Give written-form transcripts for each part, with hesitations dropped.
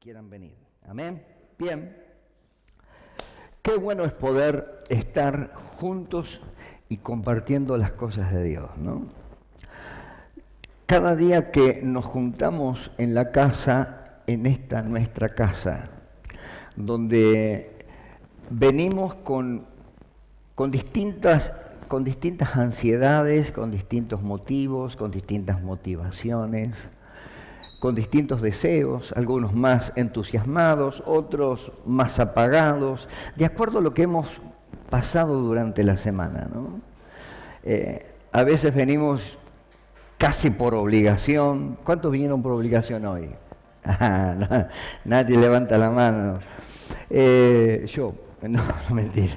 quieran venir. Amén. Bien. Qué bueno es poder estar juntos y compartiendo las cosas de Dios, ¿no? Cada día que nos juntamos en la casa, en esta nuestra casa, donde venimos con distintas ansiedades, con distintos motivos, con distintas motivaciones, con distintos deseos, algunos más entusiasmados, otros más apagados, de acuerdo a lo que hemos pasado durante la semana, ¿no? A veces venimos casi por obligación. ¿Cuántos vinieron por obligación hoy? Nadie levanta la mano. Yo, no, mentira.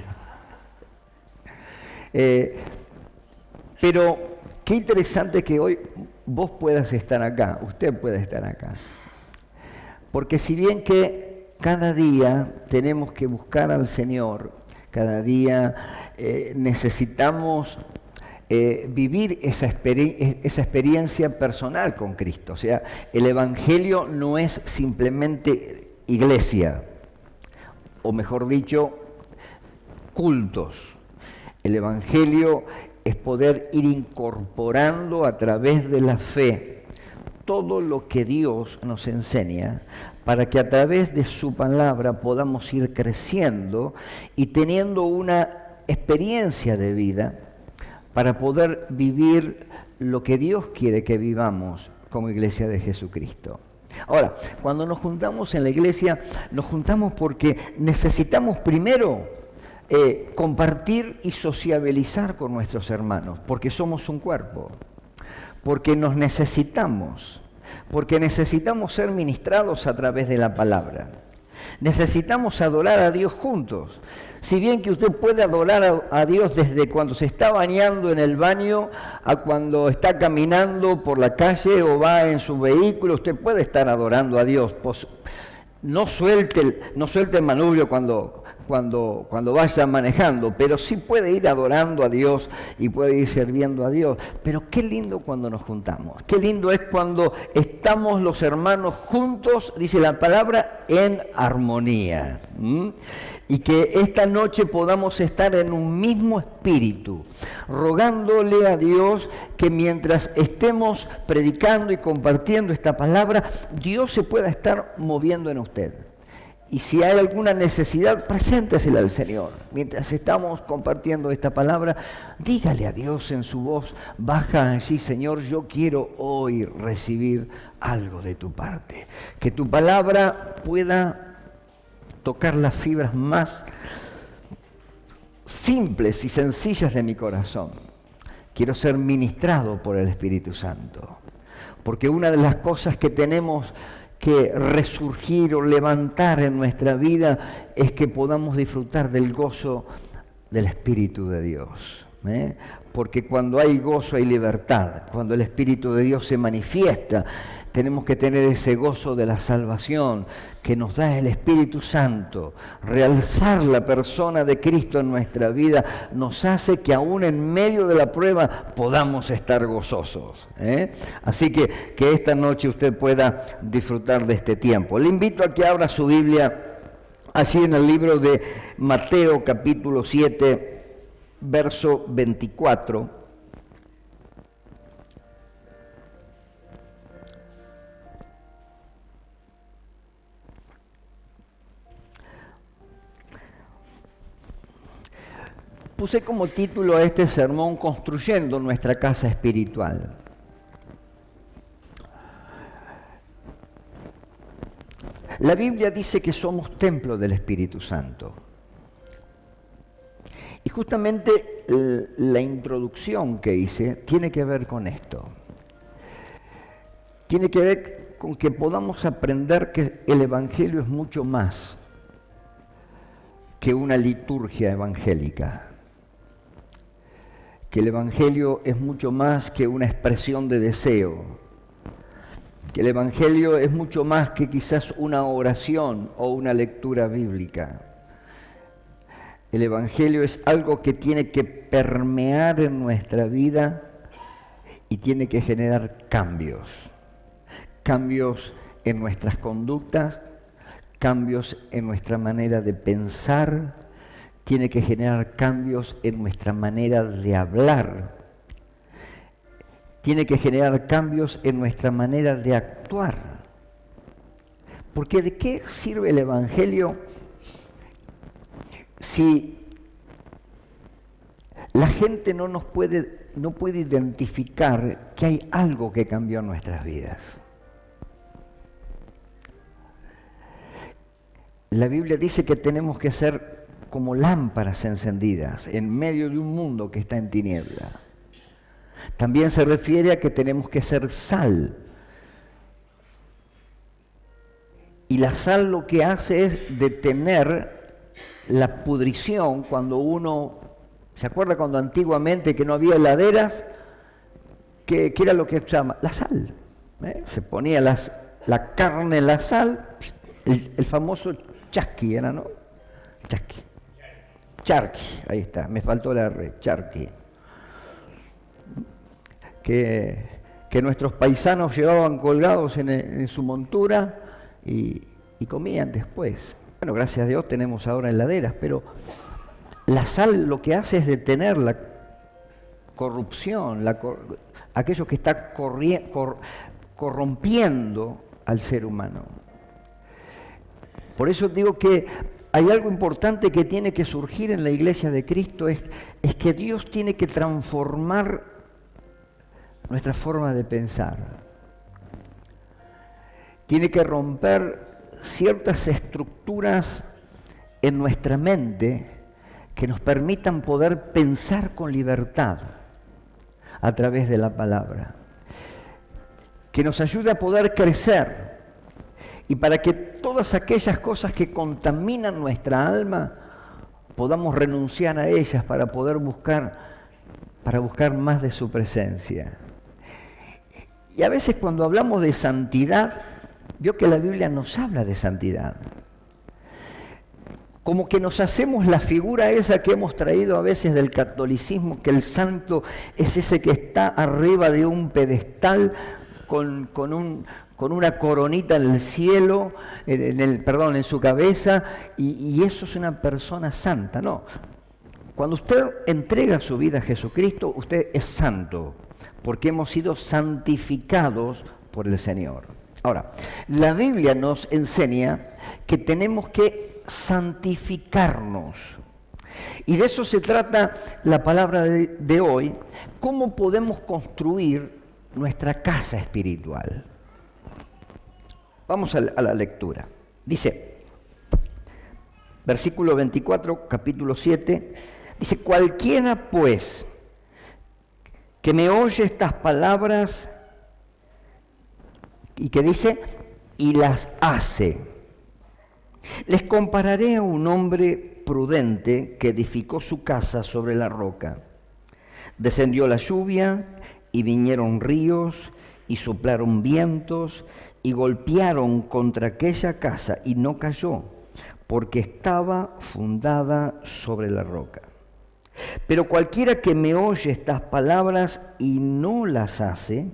Pero qué interesante que hoy vos puedas estar acá, usted pueda estar acá. Porque si bien que cada día tenemos que buscar al Señor, cada día necesitamos vivir esa experiencia personal con Cristo. O sea, el Evangelio no es simplemente iglesia, o mejor dicho, cultos. El Evangelio es poder ir incorporando a través de la fe todo lo que Dios nos enseña para que a través de su palabra podamos ir creciendo y teniendo una experiencia de vida para poder vivir lo que Dios quiere que vivamos como iglesia de Jesucristo. Ahora, cuando nos juntamos en la iglesia, nos juntamos porque necesitamos primero compartir y sociabilizar con nuestros hermanos, porque somos un cuerpo, porque nos necesitamos, porque necesitamos ser ministrados a través de la palabra. Necesitamos adorar a Dios juntos. Si bien que usted puede adorar a Dios desde cuando se está bañando en el baño a cuando está caminando por la calle o va en su vehículo, usted puede estar adorando a Dios. Pues no suelte el manubrio cuando vaya manejando, pero sí puede ir adorando a Dios y puede ir sirviendo a Dios. Pero qué lindo cuando nos juntamos, qué lindo es cuando estamos los hermanos juntos, dice la palabra, en armonía. Y que esta noche podamos estar en un mismo espíritu, rogándole a Dios que mientras estemos predicando y compartiendo esta palabra, Dios se pueda estar moviendo en usted. Y si hay alguna necesidad, preséntesela al Señor. Mientras estamos compartiendo esta palabra, dígale a Dios en su voz baja así: Señor, yo quiero hoy recibir algo de tu parte. Que tu palabra pueda tocar las fibras más simples y sencillas de mi corazón. Quiero ser ministrado por el Espíritu Santo. Porque una de las cosas que tenemos que resurgir o levantar en nuestra vida es que podamos disfrutar del gozo del Espíritu de Dios. Porque cuando hay gozo hay libertad. Cuando el Espíritu de Dios se manifiesta, tenemos que tener ese gozo de la salvación que nos da el Espíritu Santo. Realzar la persona de Cristo en nuestra vida nos hace que aún en medio de la prueba podamos estar gozosos. Así que esta noche usted pueda disfrutar de este tiempo. Le invito a que abra su Biblia allí en el libro de Mateo capítulo 7, verso 24. Puse como título a este sermón Construyendo nuestra casa espiritual. La Biblia dice que somos templo del Espíritu Santo. Y justamente la introducción que hice tiene que ver con esto. Tiene que ver con que podamos aprender que el Evangelio es mucho más que una liturgia evangélica. Que el Evangelio es mucho más que una expresión de deseo, que el Evangelio es mucho más que quizás una oración o una lectura bíblica. El Evangelio es algo que tiene que permear en nuestra vida y tiene que generar cambios en nuestras conductas, cambios en nuestra manera de pensar, tiene que generar cambios en nuestra manera de hablar, tiene que generar cambios en nuestra manera de actuar. Porque ¿de qué sirve el Evangelio si la gente no puede identificar que hay algo que cambió en nuestras vidas? La Biblia dice que tenemos que ser como lámparas encendidas en medio de un mundo que está en tiniebla. También se refiere a que tenemos que ser sal. Y la sal lo que hace es detener la pudrición cuando uno... ¿Se acuerda cuando antiguamente que no había heladeras? ¿Qué era lo que se llama? La sal. Se ponía la carne en la sal, el famoso chasqui era, ¿no? Chasqui. Charqui, ahí está, me faltó la R, charqui. Que nuestros paisanos llevaban colgados en su montura y comían después. Bueno, gracias a Dios tenemos ahora heladeras, pero la sal lo que hace es detener la corrupción, aquello que está corrompiendo al ser humano. Por eso digo que hay algo importante que tiene que surgir en la Iglesia de Cristo, es que Dios tiene que transformar nuestra forma de pensar. Tiene que romper ciertas estructuras en nuestra mente que nos permitan poder pensar con libertad a través de la palabra, que nos ayude a poder crecer y para que todas aquellas cosas que contaminan nuestra alma podamos renunciar a ellas para poder buscar más de su presencia. Y a veces cuando hablamos de santidad, veo que la Biblia nos habla de santidad. Como que nos hacemos la figura esa que hemos traído a veces del catolicismo, que el santo es ese que está arriba de un pedestal con una coronita en el cielo, en su cabeza, y eso es una persona santa. No, cuando usted entrega su vida a Jesucristo, usted es santo, porque hemos sido santificados por el Señor. Ahora, la Biblia nos enseña que tenemos que santificarnos. Y de eso se trata la palabra de hoy, cómo podemos construir nuestra casa espiritual. Vamos a la lectura. Dice, versículo 24, capítulo 7, dice, cualquiera pues que me oye estas palabras y que dice, y las hace, les compararé a un hombre prudente que edificó su casa sobre la roca. Descendió la lluvia y vinieron ríos y soplaron vientos y golpearon contra aquella casa y no cayó, porque estaba fundada sobre la roca. Pero cualquiera que me oye estas palabras y no las hace,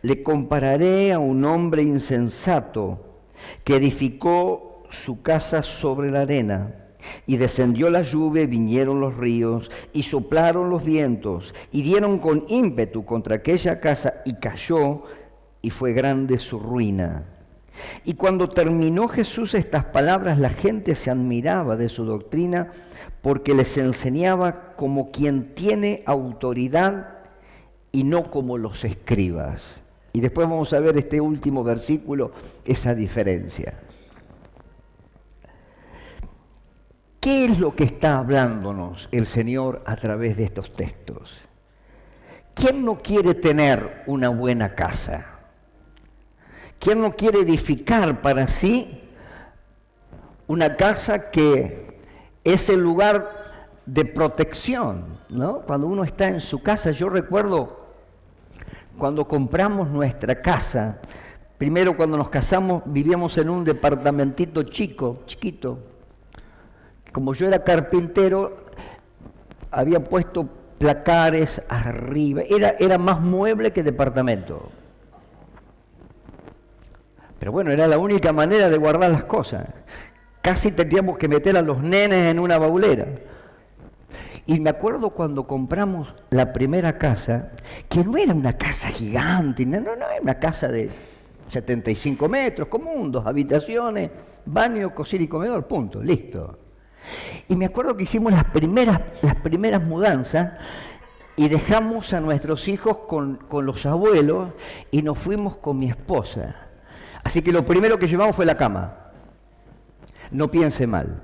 le compararé a un hombre insensato que edificó su casa sobre la arena, y descendió la lluvia, vinieron los ríos, y soplaron los vientos, y dieron con ímpetu contra aquella casa, y cayó, y fue grande su ruina. Y cuando terminó Jesús estas palabras, la gente se admiraba de su doctrina, porque les enseñaba como quien tiene autoridad y no como los escribas. Y después vamos a ver este último versículo, esa diferencia. ¿Qué es lo que está hablándonos el Señor a través de estos textos? ¿Quién no quiere tener una buena casa? ¿Quién no quiere edificar para sí una casa que es el lugar de protección, ¿no? Cuando uno está en su casa, yo recuerdo cuando compramos nuestra casa, primero cuando nos casamos vivíamos en un departamentito chiquito. Como yo era carpintero, había puesto placares arriba, era más mueble que departamento. Pero bueno, era la única manera de guardar las cosas. Casi teníamos que meter a los nenes en una baulera. Y me acuerdo cuando compramos la primera casa, que no era una casa gigante, no, era una casa de 75 metros, común, 2 habitaciones, baño, cocina y comedor, punto, listo. Y me acuerdo que hicimos las primeras mudanzas y dejamos a nuestros hijos con los abuelos y nos fuimos con mi esposa. Así que lo primero que llevamos fue la cama. No piense mal.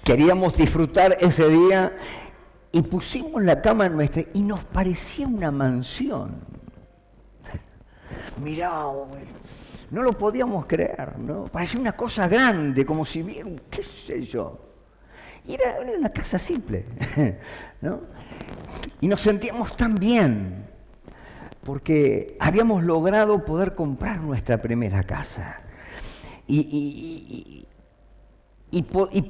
Queríamos disfrutar ese día y pusimos la cama en nuestra y nos parecía una mansión. Mirá, no lo podíamos creer, ¿no? Parecía una cosa grande, como si viera, qué sé yo. Y era una casa simple, ¿no? Y nos sentíamos tan bien, porque habíamos logrado poder comprar nuestra primera casa. Y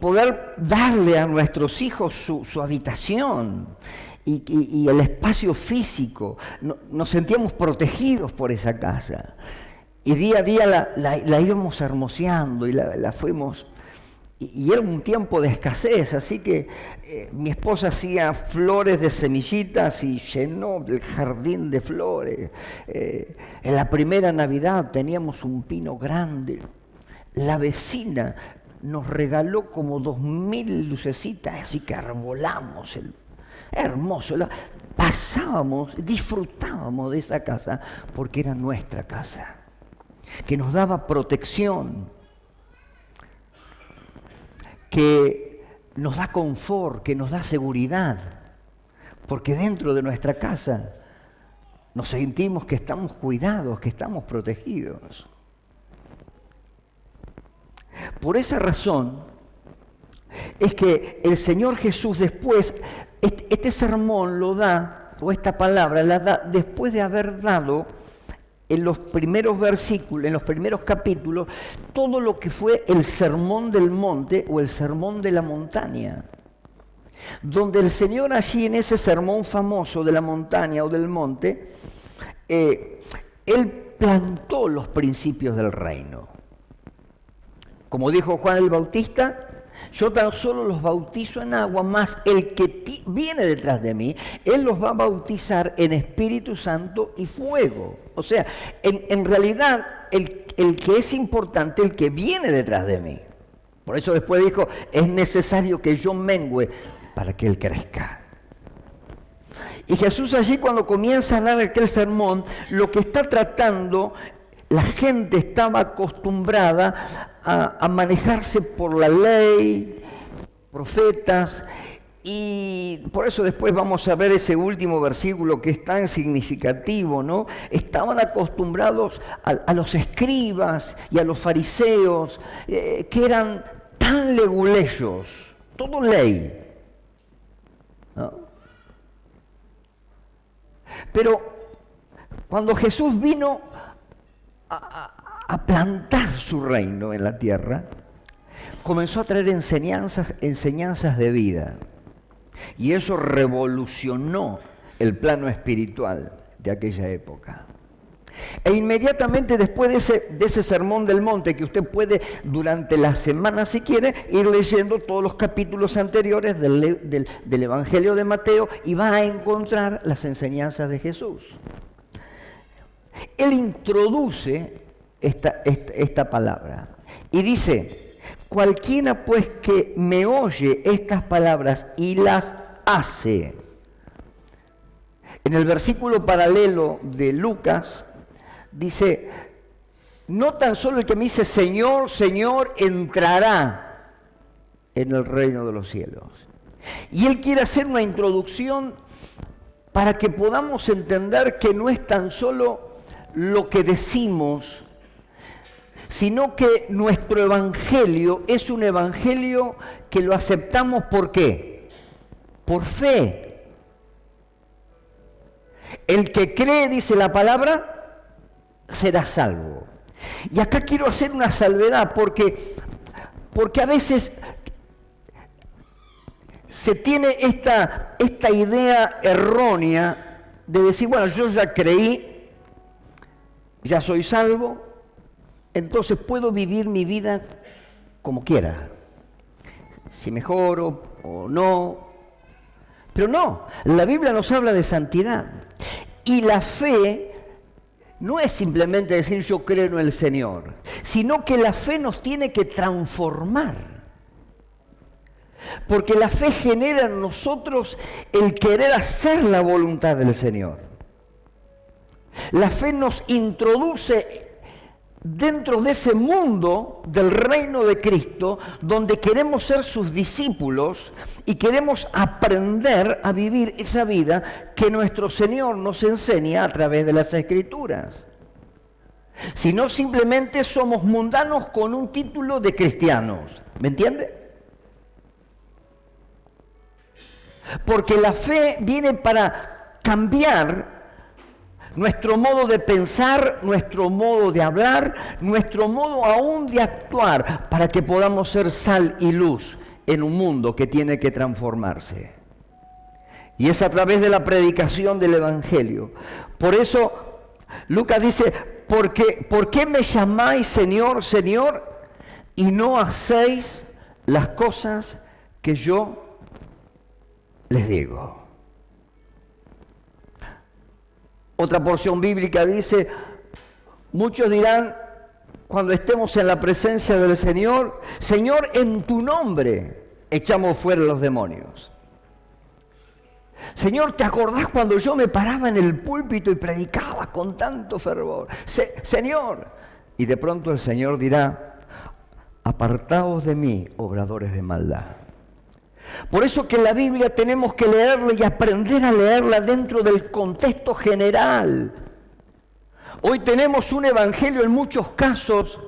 poder darle a nuestros hijos su habitación y el espacio físico. Nos sentíamos protegidos por esa casa. Y día a día la íbamos hermoseando y la fuimos. Y era un tiempo de escasez, así que mi esposa hacía flores de semillitas y llenó el jardín de flores. En la primera Navidad teníamos un pino grande. La vecina nos regaló como 2000 lucecitas, así que arbolamos, hermoso. Pasábamos, disfrutábamos de esa casa porque era nuestra casa, que nos daba protección, que nos da confort, que nos da seguridad, porque dentro de nuestra casa nos sentimos que estamos cuidados, que estamos protegidos. Por esa razón es que el Señor Jesús después, este sermón lo da, o esta palabra la da después de haber dado en los primeros versículos, en los primeros capítulos, todo lo que fue el sermón del monte o el sermón de la montaña. Donde el Señor allí en ese sermón famoso de la montaña o del monte, Él plantó los principios del reino. Como dijo Juan el Bautista, yo tan solo los bautizo en agua, mas el que viene detrás de mí, Él los va a bautizar en Espíritu Santo y fuego. O sea, en realidad, el que es importante, el que viene detrás de mí. Por eso después dijo, es necesario que yo mengüe para que Él crezca. Y Jesús allí cuando comienza a dar aquel sermón, lo que está tratando, la gente estaba acostumbrada a manejarse por la ley, profetas, y por eso después vamos a ver ese último versículo que es tan significativo, ¿no? Estaban acostumbrados a los escribas y a los fariseos, que eran tan leguleyos, todo ley, ¿no? Pero cuando Jesús vino a plantar su reino en la tierra, comenzó a traer enseñanzas de vida. Y eso revolucionó el plano espiritual de aquella época. E inmediatamente después de ese sermón del monte, que usted puede durante la semana, si quiere, ir leyendo todos los capítulos anteriores del Evangelio de Mateo y va a encontrar las enseñanzas de Jesús. Él introduce esta palabra y dice, cualquiera pues que me oye estas palabras y las hace. En el versículo paralelo de Lucas dice, no tan solo el que me dice Señor, Señor, entrará en el reino de los cielos. Y él quiere hacer una introducción para que podamos entender que no es tan solo lo que decimos, sino que nuestro evangelio es un evangelio que lo aceptamos ¿por qué? Por fe. El que cree, dice la palabra, será salvo. Y acá quiero hacer una salvedad porque a veces se tiene esta idea errónea de decir, bueno, yo ya creí, ya soy salvo, entonces puedo vivir mi vida como quiera, si mejoro o no. Pero no, la Biblia nos habla de santidad. Y la fe no es simplemente decir yo creo en el Señor, sino que la fe nos tiene que transformar. Porque la fe genera en nosotros el querer hacer la voluntad del Señor. La fe nos introduce dentro de ese mundo del reino de Cristo, donde queremos ser sus discípulos y queremos aprender a vivir esa vida que nuestro Señor nos enseña a través de las Escrituras. Si no, simplemente somos mundanos con un título de cristianos. ¿Me entiende? Porque la fe viene para cambiar nuestro modo de pensar, nuestro modo de hablar, nuestro modo aún de actuar, para que podamos ser sal y luz en un mundo que tiene que transformarse. Y es a través de la predicación del Evangelio. Por eso Lucas dice, ¿por qué me llamáis Señor, Señor, y no hacéis las cosas que yo les digo? Otra porción bíblica dice, muchos dirán cuando estemos en la presencia del Señor, Señor, en tu nombre echamos fuera los demonios. Señor, ¿te acordás cuando yo me paraba en el púlpito y predicaba con tanto fervor? Señor, y de pronto el Señor dirá, apartaos de mí, obradores de maldad. Por eso que la Biblia tenemos que leerla y aprender a leerla dentro del contexto general. Hoy tenemos un evangelio en muchos casos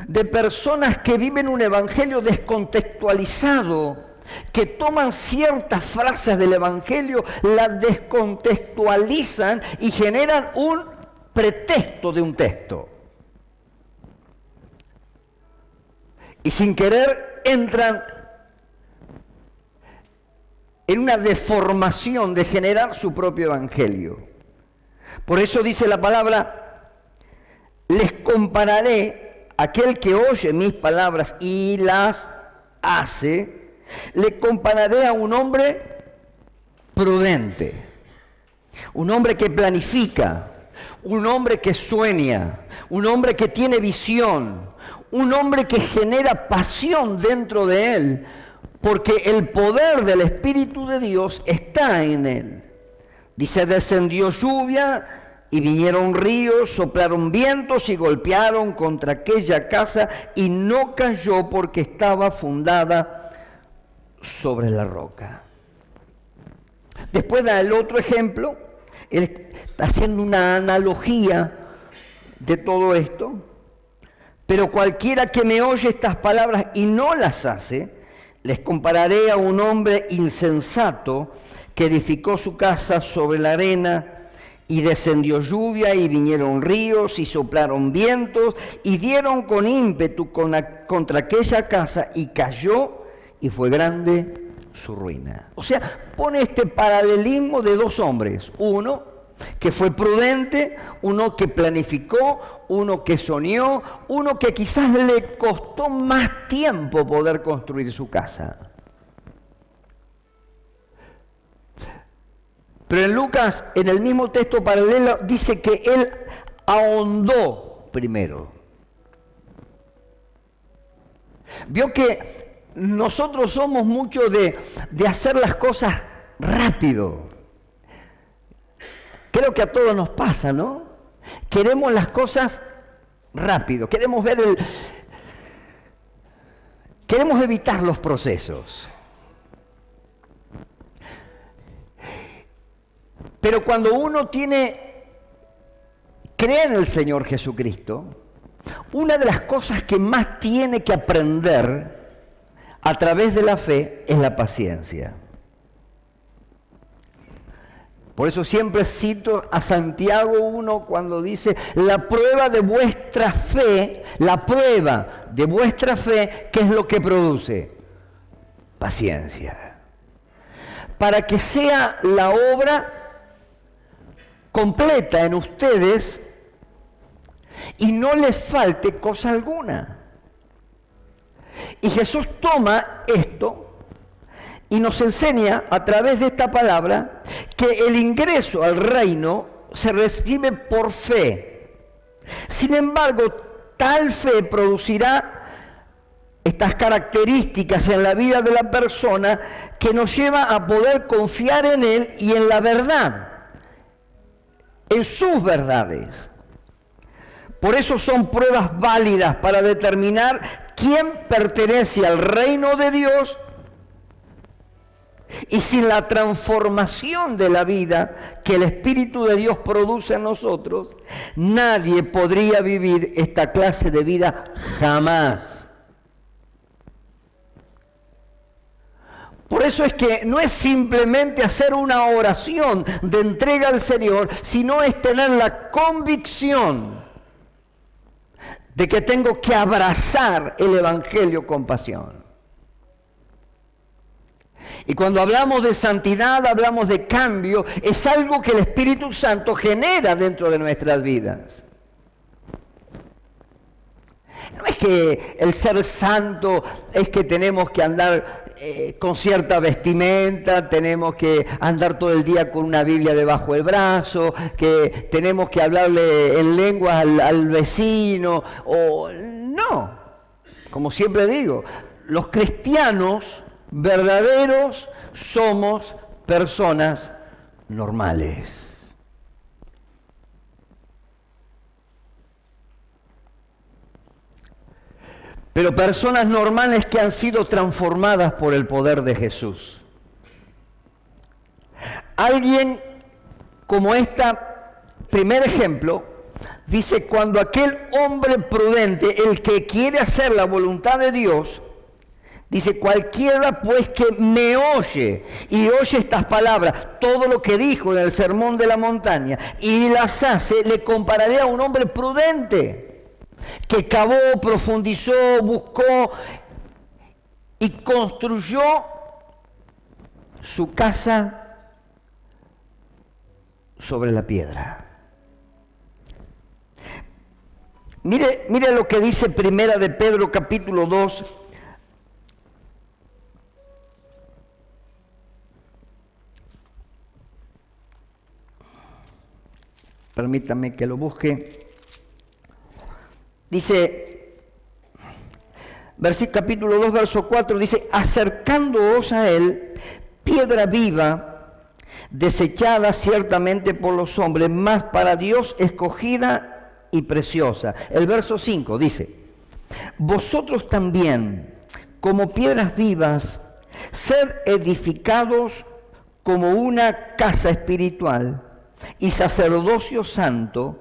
de personas que viven un evangelio descontextualizado, que toman ciertas frases del evangelio, las descontextualizan y generan un pretexto de un texto. Y sin querer entran en una deformación de generar su propio evangelio. Por eso dice la palabra, les compararé, aquel que oye mis palabras y las hace, le compararé a un hombre prudente, un hombre que planifica, un hombre que sueña, un hombre que tiene visión, un hombre que genera pasión dentro de él, porque el poder del Espíritu de Dios está en él. Dice, descendió lluvia y vinieron ríos, soplaron vientos y golpearon contra aquella casa y no cayó porque estaba fundada sobre la roca. Después da el otro ejemplo, él está haciendo una analogía de todo esto, pero cualquiera que me oye estas palabras y no las hace, les compararé a un hombre insensato que edificó su casa sobre la arena y descendió lluvia y vinieron ríos y soplaron vientos y dieron con ímpetu contra aquella casa y cayó y fue grande su ruina. O sea, pone este paralelismo de dos hombres, uno que fue prudente, uno que planificó, uno que soñó, uno que quizás le costó más tiempo poder construir su casa. Pero en Lucas, en el mismo texto paralelo, dice que él ahondó primero. Vio que nosotros somos mucho de hacer las cosas rápido. Creo que a todos nos pasa, ¿no? Queremos las cosas rápido, queremos evitar los procesos. Pero cuando uno cree en el Señor Jesucristo, una de las cosas que más tiene que aprender a través de la fe es la paciencia. Por eso siempre cito a Santiago 1 cuando dice, la prueba de vuestra fe, ¿qué es lo que produce? Paciencia. Para que sea la obra completa en ustedes y no les falte cosa alguna. Y Jesús toma esto y nos enseña a través de esta palabra que el ingreso al reino se recibe por fe. Sin embargo, tal fe producirá estas características en la vida de la persona que nos lleva a poder confiar en Él y en la verdad, en sus verdades. Por eso son pruebas válidas para determinar quién pertenece al reino de Dios, y sin la transformación de la vida que el Espíritu de Dios produce en nosotros, nadie podría vivir esta clase de vida jamás. Por eso es que no es simplemente hacer una oración de entrega al Señor, sino es tener la convicción de que tengo que abrazar el Evangelio con pasión. Y cuando hablamos de santidad, hablamos de cambio, es algo que el Espíritu Santo genera dentro de nuestras vidas. No es que el ser santo es que tenemos que andar con cierta vestimenta, tenemos que andar todo el día con una Biblia debajo del brazo, que tenemos que hablarle en lengua al vecino, o no. Como siempre digo, los cristianos verdaderos somos personas normales. Pero personas normales que han sido transformadas por el poder de Jesús. Alguien como primer ejemplo, dice: cuando aquel hombre prudente, el que quiere hacer la voluntad de Dios, dice: cualquiera pues que me oye y oye estas palabras, todo lo que dijo en el sermón de la montaña, y las hace, le compararé a un hombre prudente, que cavó, profundizó, buscó y construyó su casa sobre la piedra. Mire lo que dice Primera de Pedro capítulo 2. Permítame que lo busque. Dice, capítulo 2, verso 4, dice: acercándoos a él, piedra viva, desechada ciertamente por los hombres, mas para Dios escogida y preciosa. El verso 5 dice: vosotros también, como piedras vivas, sed edificados como una casa espiritual y sacerdocio santo,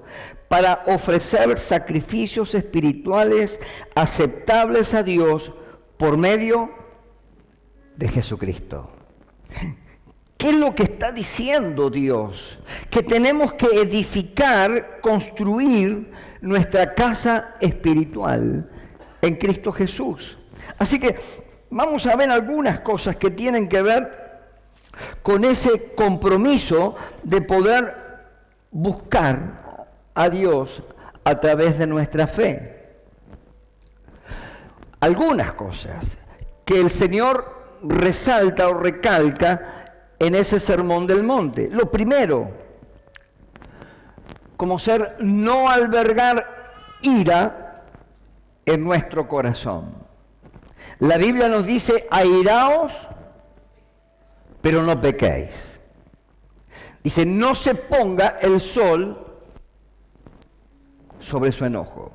para ofrecer sacrificios espirituales aceptables a Dios por medio de Jesucristo. ¿Qué es lo que está diciendo Dios? Que tenemos que edificar, construir nuestra casa espiritual en Cristo Jesús. Así que vamos a ver algunas cosas que tienen que ver con ese compromiso de poder buscar a Dios a través de nuestra fe. Algunas cosas que el Señor resalta o recalca en ese sermón del monte. Lo primero, como ser no albergar ira en nuestro corazón. La Biblia nos dice: airaos, pero no pequéis. Dice: no se ponga el sol sobre su enojo.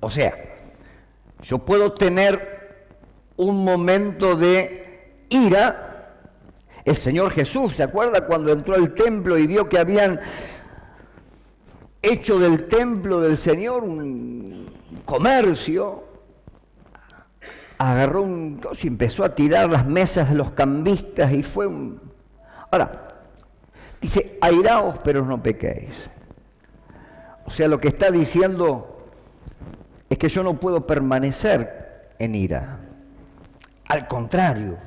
O sea, yo puedo tener un momento de ira. El Señor Jesús, ¿se acuerda cuando entró al templo y vio que habían hecho del templo del Señor un comercio? Agarró un coso y empezó a tirar las mesas de los cambistas y fue un... Ahora, dice: airaos, pero no pequéis. O sea, lo que está diciendo es que yo no puedo permanecer en ira. Al contrario,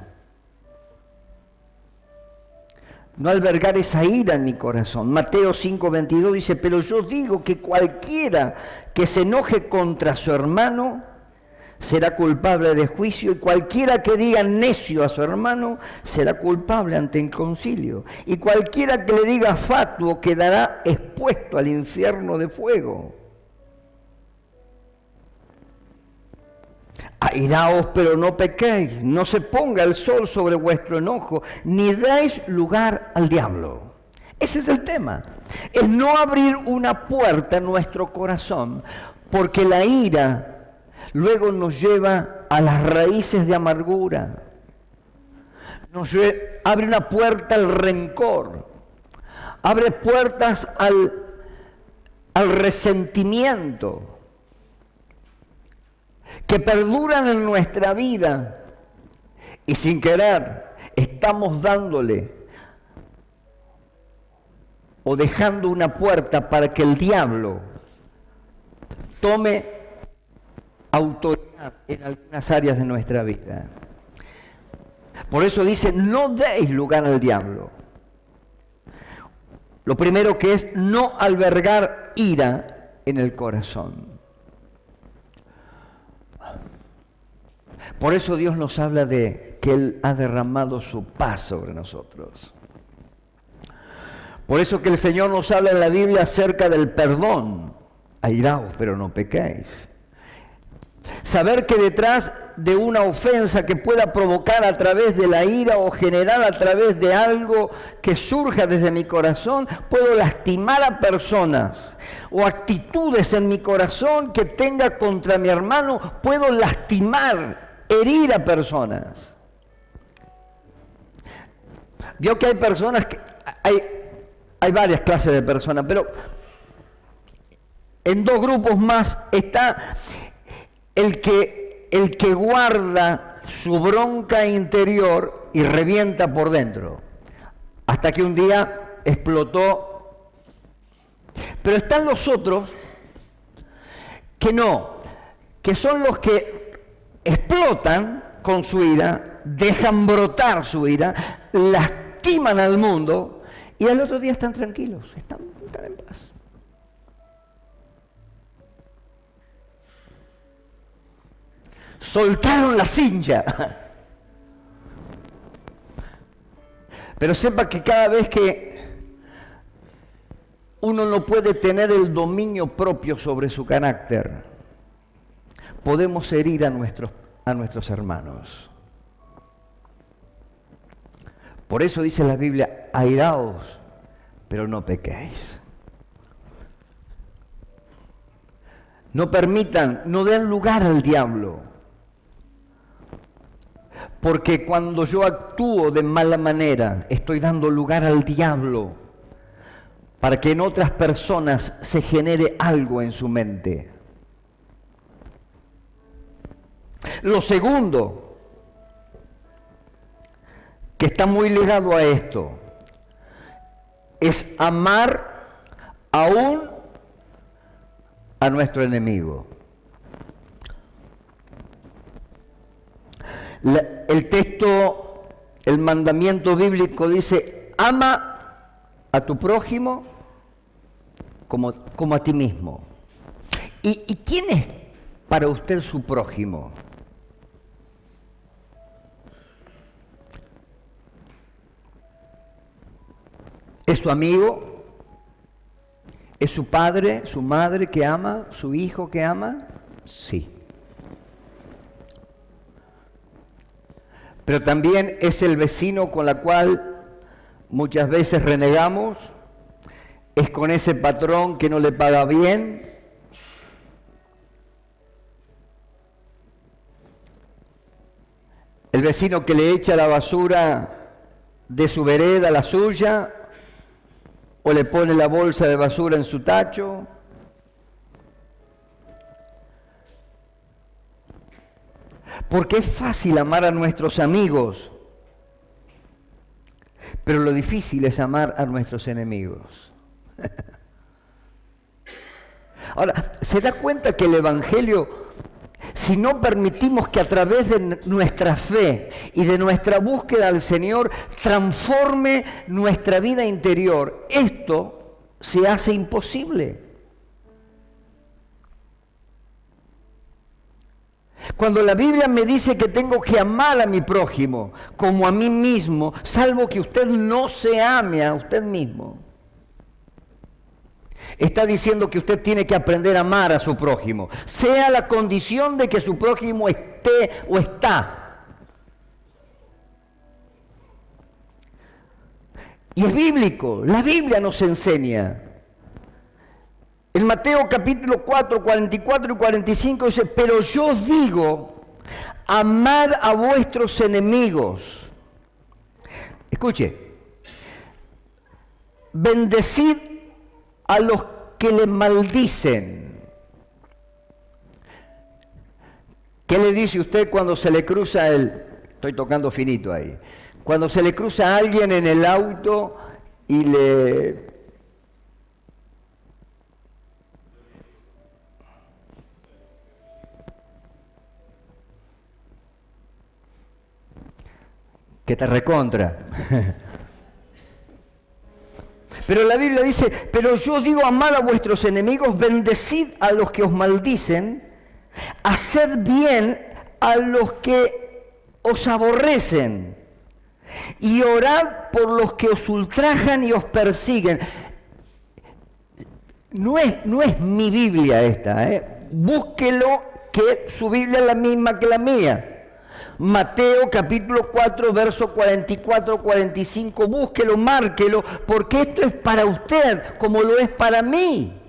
No albergar esa ira en mi corazón. Mateo 5:22 dice, pero yo digo que cualquiera que se enoje contra su hermano será culpable de juicio, y cualquiera que diga necio a su hermano será culpable ante el concilio. Y cualquiera que le diga fatuo quedará expuesto al infierno de fuego. Airaos, pero no pequéis, no se ponga el sol sobre vuestro enojo, ni deis lugar al diablo. Ese es el tema. Es no abrir una puerta en nuestro corazón, porque la ira luego nos lleva a las raíces de amargura. Abre una puerta al rencor, abre puertas al resentimiento, que perduran en nuestra vida y sin querer estamos dándole o dejando una puerta para que el diablo tome autoridad en algunas áreas de nuestra vida. Por eso dice, no deis lugar al diablo. Lo primero que es no albergar ira en el corazón. Por eso Dios nos habla de que Él ha derramado su paz sobre nosotros. Por eso que el Señor nos habla en la Biblia acerca del perdón. Airaos, pero no pequéis. Saber que detrás de una ofensa que pueda provocar a través de la ira o generar a través de algo que surja desde mi corazón, puedo lastimar a personas, o actitudes en mi corazón que tenga contra mi hermano, puedo lastimar, herir a personas. Vio que hay personas que hay varias clases de personas, pero en dos grupos más está el que guarda su bronca interior y revienta por dentro, hasta que un día explotó. Pero están los otros que no, que son los que explotan con su ira, dejan brotar su ira, lastiman al mundo y al otro día están tranquilos, están en paz. Soltaron la cincha. Pero sepa que cada vez que uno no puede tener el dominio propio sobre su carácter, podemos herir a nuestros hermanos. Por eso dice la Biblia, airaos, pero no pequéis. No permitan, no den lugar al diablo. Porque cuando yo actúo de mala manera, estoy dando lugar al diablo para que en otras personas se genere algo en su mente. Lo segundo, que está muy ligado a esto, es amar aún a nuestro enemigo. El texto, el mandamiento bíblico dice, ama a tu prójimo como a ti mismo. ¿Y quién es para usted su prójimo? ¿Es su amigo? ¿Es su padre, su madre que ama? ¿Su hijo que ama? Sí. Pero también es el vecino con la cual muchas veces renegamos, es con ese patrón que no le paga bien, el vecino que le echa la basura de su vereda a la suya, o le pone la bolsa de basura en su tacho. Porque es fácil amar a nuestros amigos, pero lo difícil es amar a nuestros enemigos. Ahora, ¿se da cuenta que el Evangelio si no permitimos que a través de nuestra fe y de nuestra búsqueda al Señor transforme nuestra vida interior, esto se hace imposible. Cuando la Biblia me dice que tengo que amar a mi prójimo como a mí mismo, salvo que usted no se ame a usted mismo, está diciendo que usted tiene que aprender a amar a su prójimo, sea la condición de que su prójimo esté o está. Y es bíblico, la Biblia nos enseña. En Mateo capítulo 4, 44 y 45 dice, pero yo os digo, amad a vuestros enemigos. Escuche, bendecid a los que le maldicen. ¿Qué le dice usted cuando se le cruza estoy tocando finito ahí, cuando se le cruza a alguien en el auto y que te recontra? Pero la Biblia dice, pero yo os digo, amad a vuestros enemigos, bendecid a los que os maldicen, haced bien a los que os aborrecen, y orad por los que os ultrajan y os persiguen. No es mi Biblia esta, búsquelo, que su Biblia es la misma que la mía. Mateo capítulo 4, verso 44, 45, búsquelo, márquelo, porque esto es para usted como lo es para mí.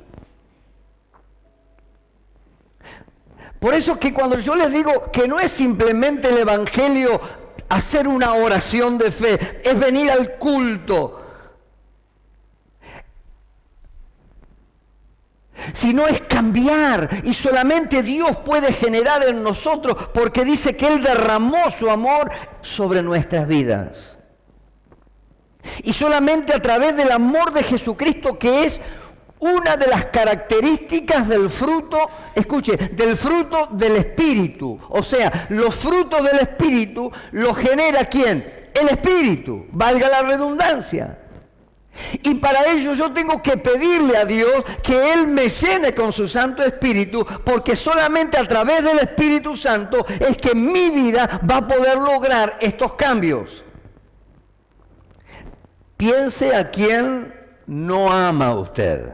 Por eso que cuando yo les digo que no es simplemente el Evangelio hacer una oración de fe, es venir al culto, sino es cambiar, y solamente Dios puede generar en nosotros, porque dice que Él derramó su amor sobre nuestras vidas. Y solamente a través del amor de Jesucristo, que es una de las características del fruto, escuche, del fruto del Espíritu. O sea, los frutos del Espíritu los genera ¿quién? El Espíritu, valga la redundancia. Y para ello yo tengo que pedirle a Dios que Él me llene con su Santo Espíritu, porque solamente a través del Espíritu Santo es que mi vida va a poder lograr estos cambios. Piense a quién no ama usted.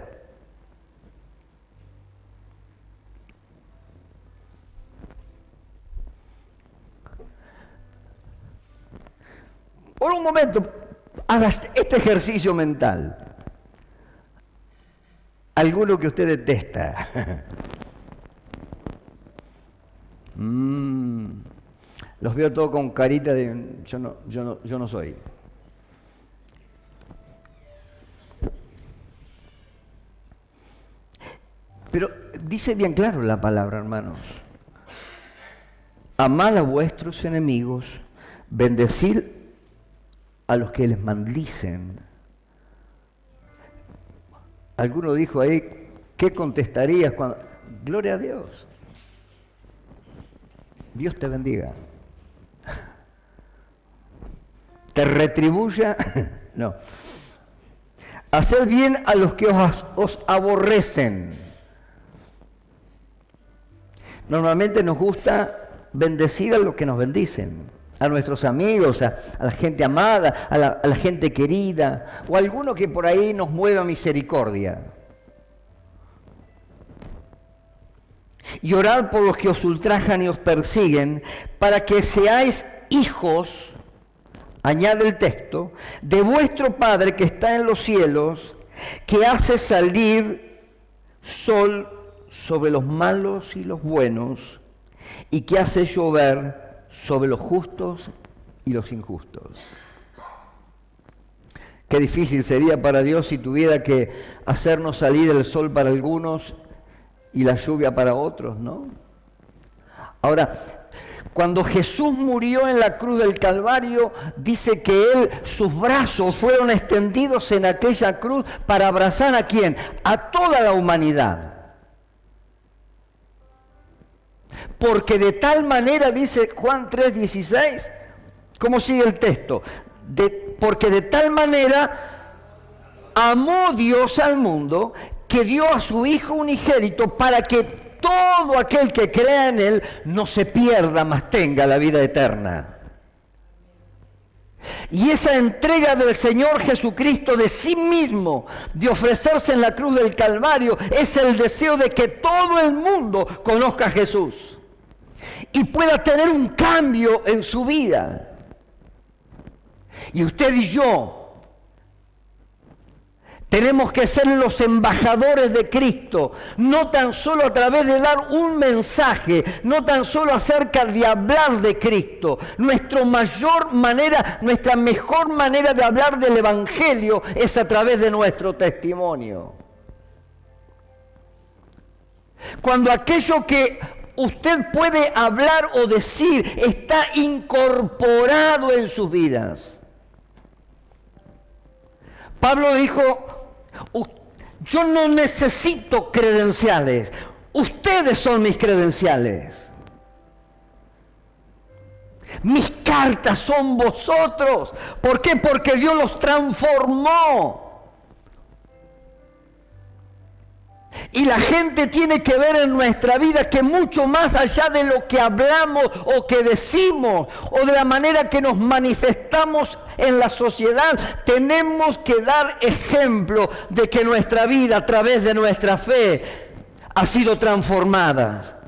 Por un momento, haga este ejercicio mental. Alguno que usted detesta. Los veo todos con carita de yo no soy. Pero dice bien claro la palabra, hermanos. Amad a vuestros enemigos, bendecid a los que les maldicen. Alguno dijo ahí, ¿qué contestarías cuando? Gloria a Dios. Dios te bendiga. ¿Te retribuya? No. Haced bien a los que os aborrecen. Normalmente nos gusta bendecir a los que nos bendicen. A nuestros amigos, a la gente amada, a la gente querida, o a alguno que por ahí nos mueva misericordia. Y orad por los que os ultrajan y os persiguen, para que seáis hijos, añade el texto, de vuestro Padre que está en los cielos, que hace salir sol sobre los malos y los buenos, y que hace llover sobre los justos y los injustos. Qué difícil sería para Dios si tuviera que hacernos salir el sol para algunos y la lluvia para otros, ¿no? Ahora, cuando Jesús murió en la cruz del Calvario, dice que sus brazos fueron extendidos en aquella cruz para abrazar ¿a quién? A toda la humanidad. Porque de tal manera, dice Juan 3:16, ¿cómo sigue el texto? Porque de tal manera amó Dios al mundo que dio a su Hijo unigénito para que todo aquel que crea en Él no se pierda, mas tenga la vida eterna. Y esa entrega del Señor Jesucristo de sí mismo, de ofrecerse en la cruz del Calvario, es el deseo de que todo el mundo conozca a Jesús y pueda tener un cambio en su vida. Y usted y yo tenemos que ser los embajadores de Cristo, no tan solo a través de dar un mensaje, no tan solo acerca de hablar de Cristo. Nuestra mejor manera de hablar del Evangelio es a través de nuestro testimonio. Cuando aquello que usted puede hablar o decir está incorporado en sus vidas. Pablo dijo: yo no necesito credenciales, ustedes son mis credenciales. Mis cartas son vosotros. ¿Por qué? Porque Dios los transformó. Y la gente tiene que ver en nuestra vida que mucho más allá de lo que hablamos o que decimos o de la manera que nos manifestamos en la sociedad, tenemos que dar ejemplo de que nuestra vida a través de nuestra fe ha sido transformada.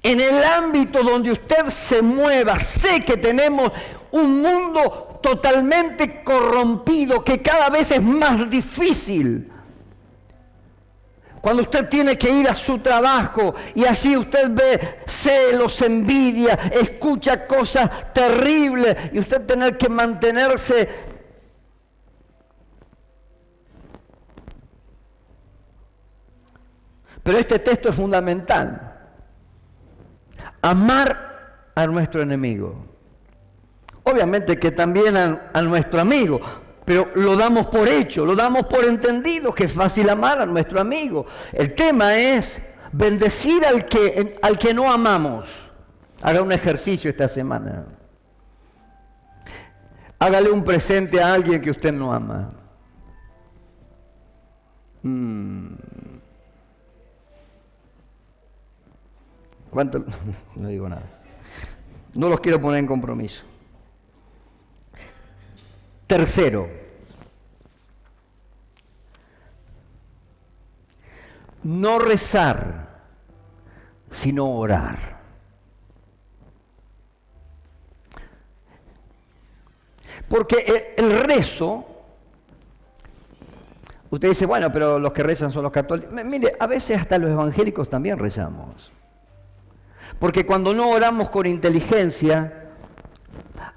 En el ámbito donde usted se mueva, sé que tenemos un mundo totalmente corrompido que cada vez es más difícil. Cuando usted tiene que ir a su trabajo y así usted ve celos, envidia, escucha cosas terribles y usted tener que mantenerse. Pero este texto es fundamental. Amar a nuestro enemigo. Obviamente que también a nuestro amigo. Pero lo damos por hecho, lo damos por entendido, que es fácil amar a nuestro amigo. El tema es bendecir al que no amamos. Haga un ejercicio esta semana. Hágale un presente a alguien que usted no ama. ¿Cuánto? No digo nada. No los quiero poner en compromiso. Tercero, no rezar, sino orar. Porque el rezo, usted dice, bueno, pero los que rezan son los católicos. Mire, a veces hasta los evangélicos también rezamos. Porque cuando no oramos con inteligencia,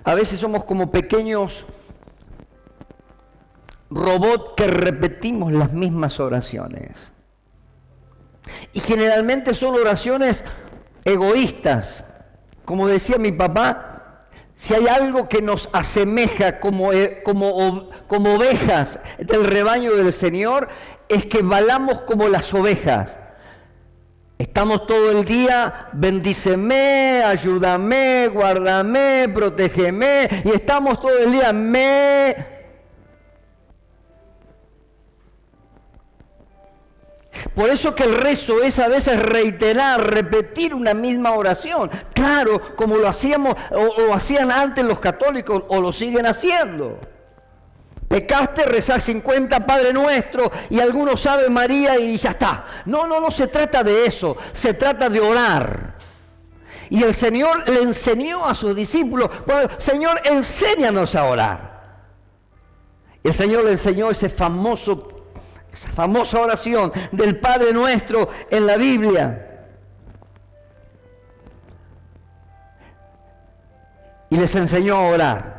a veces somos como pequeños robots que repetimos las mismas oraciones. Y generalmente son oraciones egoístas. Como decía mi papá, si hay algo que nos asemeja como ovejas del rebaño del Señor, es que balamos como las ovejas. Estamos todo el día, bendíceme, ayúdame, guárdame, protégeme, y estamos todo el día, Por eso que el rezo es a veces reiterar, repetir una misma oración. Claro, como lo hacíamos o hacían antes los católicos o lo siguen haciendo. Pecaste, rezar 50 Padre Nuestro y algunos Ave María y ya está. No se trata de eso, se trata de orar. Y el Señor le enseñó a sus discípulos, bueno, Señor, enséñanos a orar. Y el Señor le enseñó esa famosa oración del Padre Nuestro en la Biblia. Y les enseñó a orar.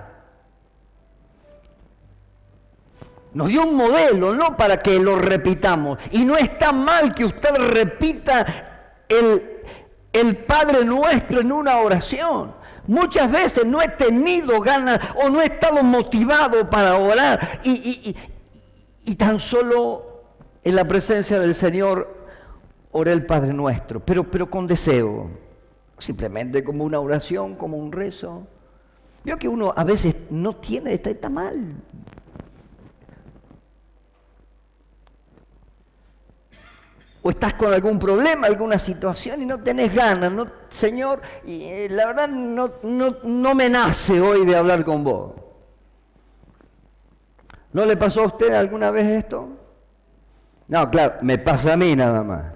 Nos dio un modelo, no para que lo repitamos. Y no está mal que usted repita el Padre Nuestro en una oración. Muchas veces no he tenido ganas o no he estado motivado para orar. Y tan solo en la presencia del Señor oré el Padre Nuestro, pero con deseo, simplemente como una oración, como un rezo. Veo que uno a veces no tiene, está mal. O estás con algún problema, alguna situación y no tenés ganas, no, Señor, y la verdad no me nace hoy de hablar con vos. ¿No le pasó a usted alguna vez esto? No, claro, me pasa a mí nada más.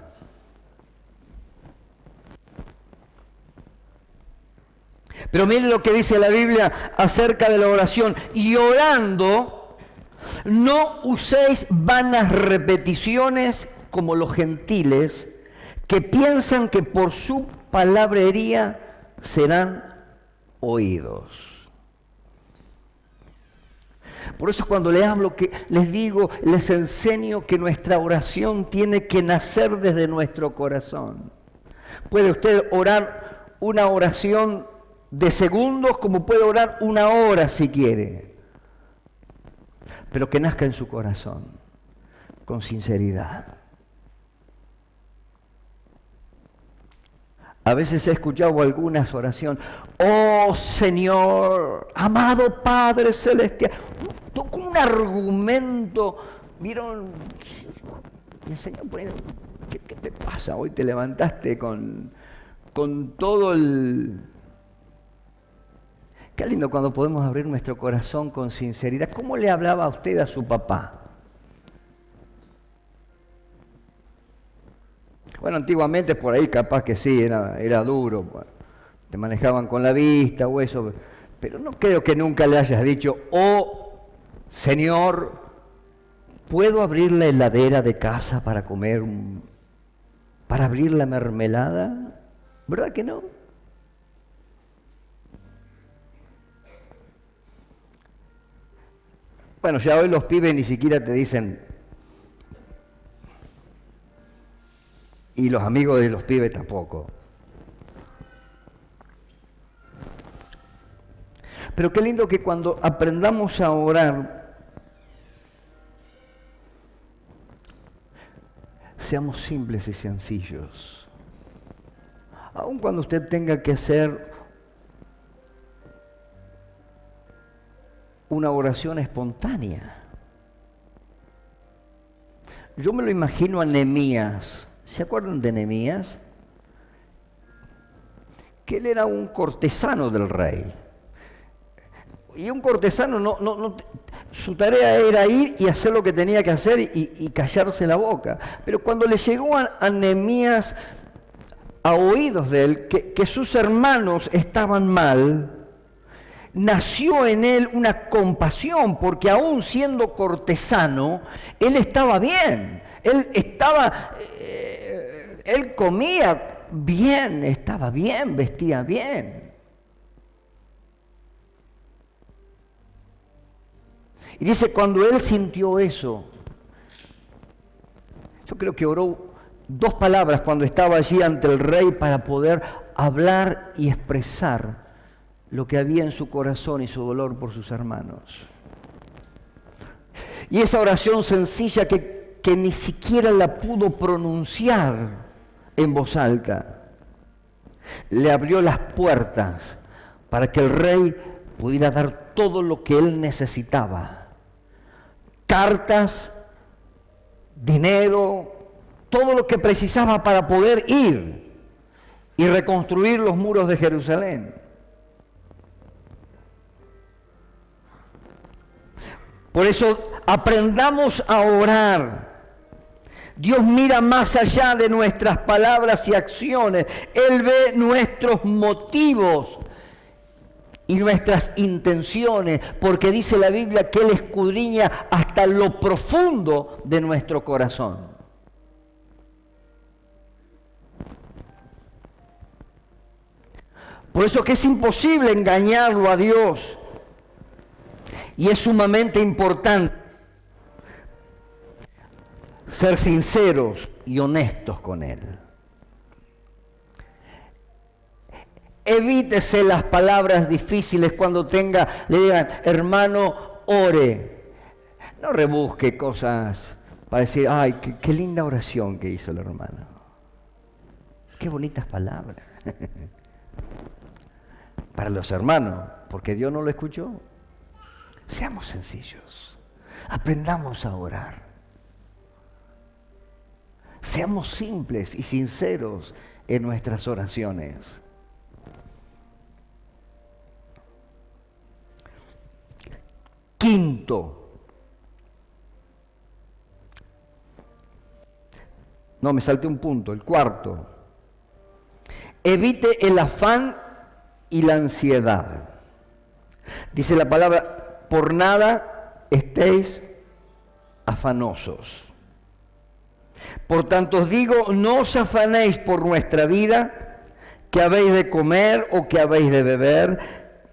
Pero miren lo que dice la Biblia acerca de la oración. Y orando, no uséis vanas repeticiones como los gentiles, que piensan que por su palabrería serán oídos. Por eso cuando les hablo, que les digo, les enseño que nuestra oración tiene que nacer desde nuestro corazón. Puede usted orar una oración de segundos, como puede orar una hora si quiere, pero que nazca en su corazón, con sinceridad. A veces he escuchado algunas oraciones, oh Señor, amado Padre Celestial, con un argumento, ¿vieron? Y el Señor pone, ¿qué te pasa? Hoy te levantaste con todo el... Qué lindo cuando podemos abrir nuestro corazón con sinceridad. ¿Cómo le hablaba a usted a su papá? Bueno, antiguamente por ahí capaz que sí, era duro, te manejaban con la vista o eso, pero no creo que nunca le hayas dicho, oh Señor, ¿puedo abrir la heladera de casa para comer, para abrir la mermelada? ¿Verdad que no? Bueno, ya hoy los pibes ni siquiera te dicen, y los amigos de los pibes tampoco. Pero qué lindo que cuando aprendamos a orar, seamos simples y sencillos. Aun cuando usted tenga que hacer una oración espontánea. Yo me lo imagino a Nehemías. ¿Se acuerdan de Nehemías? Que él era un cortesano del rey. Y un cortesano su tarea era ir y hacer lo que tenía que hacer y callarse la boca. Pero cuando le llegó a Nehemías a oídos de él que sus hermanos estaban mal, nació en él una compasión, porque aún siendo cortesano, él estaba bien. Él comía bien, estaba bien, vestía bien. Y dice, cuando él sintió eso, yo creo que oró 2 palabras cuando estaba allí ante el rey para poder hablar y expresar lo que había en su corazón y su dolor por sus hermanos. Y esa oración sencilla que ni siquiera la pudo pronunciar en voz alta, le abrió las puertas para que el rey pudiera dar todo lo que él necesitaba. Cartas, dinero, todo lo que precisaba para poder ir y reconstruir los muros de Jerusalén. Por eso aprendamos a orar. Dios mira más allá de nuestras palabras y acciones. Él ve nuestros motivos y nuestras intenciones, porque dice la Biblia que Él escudriña hasta lo profundo de nuestro corazón. Por eso que es imposible engañarlo a Dios. Y es sumamente importante ser sinceros y honestos con Él. Evítese las palabras difíciles cuando le digan, hermano, ore. No rebusque cosas para decir, ay, qué linda oración que hizo el hermano. qué bonitas palabras. Para los hermanos, porque Dios no lo escuchó. Seamos sencillos. Aprendamos a orar. Seamos simples y sinceros en nuestras oraciones. Quinto. No, me salté un punto. El cuarto. Evite el afán y la ansiedad. Dice la palabra, por nada estéis afanosos. Por tanto os digo, no os afanéis por nuestra vida, que habéis de comer o que habéis de beber,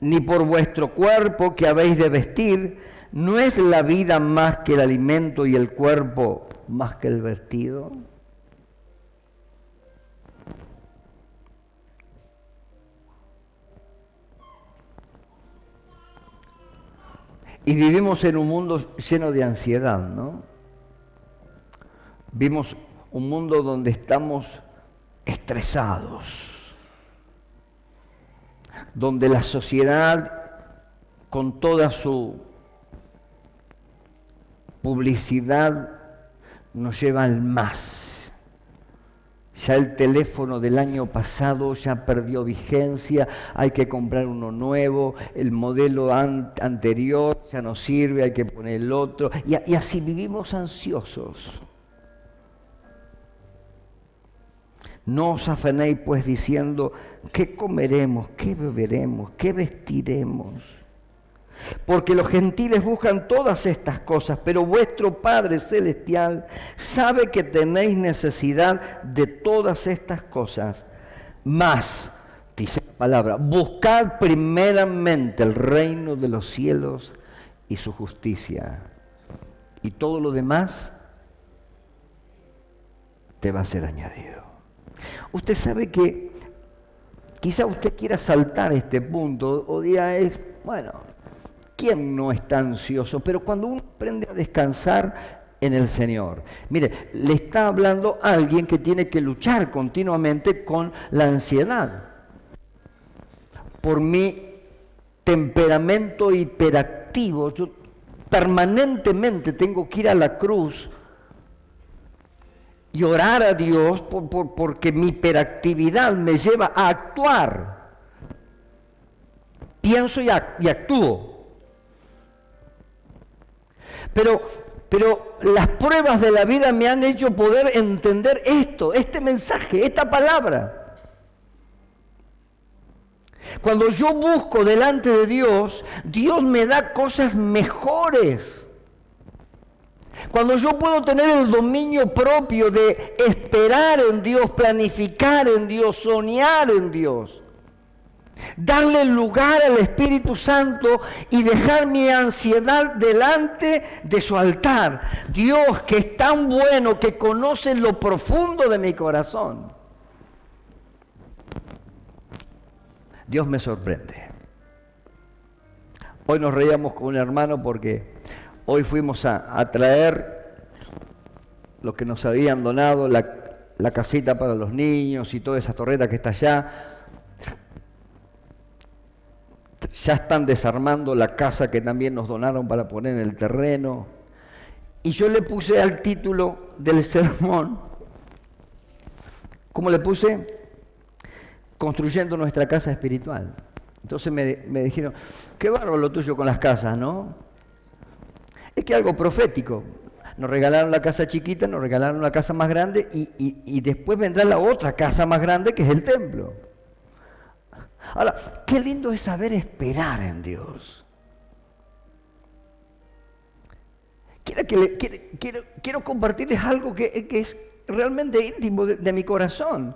ni por vuestro cuerpo que habéis de vestir. ¿No es la vida más que el alimento y el cuerpo más que el vestido? Y vivimos en un mundo lleno de ansiedad, ¿no? Vimos un mundo donde estamos estresados, donde la sociedad, con toda su publicidad, nos lleva al más. Ya el teléfono del año pasado ya perdió vigencia, hay que comprar uno nuevo, el modelo anterior ya no sirve, hay que poner el otro, y así vivimos ansiosos. No os afanéis pues diciendo, ¿qué comeremos? ¿Qué beberemos? ¿Qué vestiremos? Porque los gentiles buscan todas estas cosas, pero vuestro Padre Celestial sabe que tenéis necesidad de todas estas cosas. Mas, dice la palabra, buscad primeramente el reino de los cielos y su justicia. Y todo lo demás te va a ser añadido. Usted sabe que quizá usted quiera saltar este punto o diga, bueno, ¿quién no está ansioso? Pero cuando uno aprende a descansar en el Señor, mire, le está hablando a alguien que tiene que luchar continuamente con la ansiedad. Por mi temperamento hiperactivo, yo permanentemente tengo que ir a la cruz y orar a Dios porque mi hiperactividad me lleva a actuar. Pienso y actúo. Pero las pruebas de la vida me han hecho poder entender este mensaje, esta palabra. Cuando yo busco delante de Dios, Dios me da cosas mejores. Cuando yo puedo tener el dominio propio de esperar en Dios, planificar en Dios, soñar en Dios, darle lugar al Espíritu Santo y dejar mi ansiedad delante de su altar. Dios, que es tan bueno, que conoce lo profundo de mi corazón. Dios me sorprende. Hoy nos reíamos con un hermano porque hoy fuimos a traer lo que nos habían donado, la casita para los niños y toda esa torreta que está allá. Ya están desarmando la casa que también nos donaron para poner en el terreno. Y yo le puse al título del sermón, ¿cómo le puse? Construyendo nuestra casa espiritual. Entonces me dijeron, qué bárbaro lo tuyo con las casas, ¿no? Es que algo profético. Nos regalaron la casa chiquita, nos regalaron la casa más grande y después vendrá la otra casa más grande que es el templo. Ahora, qué lindo es saber esperar en Dios. Quiero compartirles algo que es realmente íntimo de mi corazón.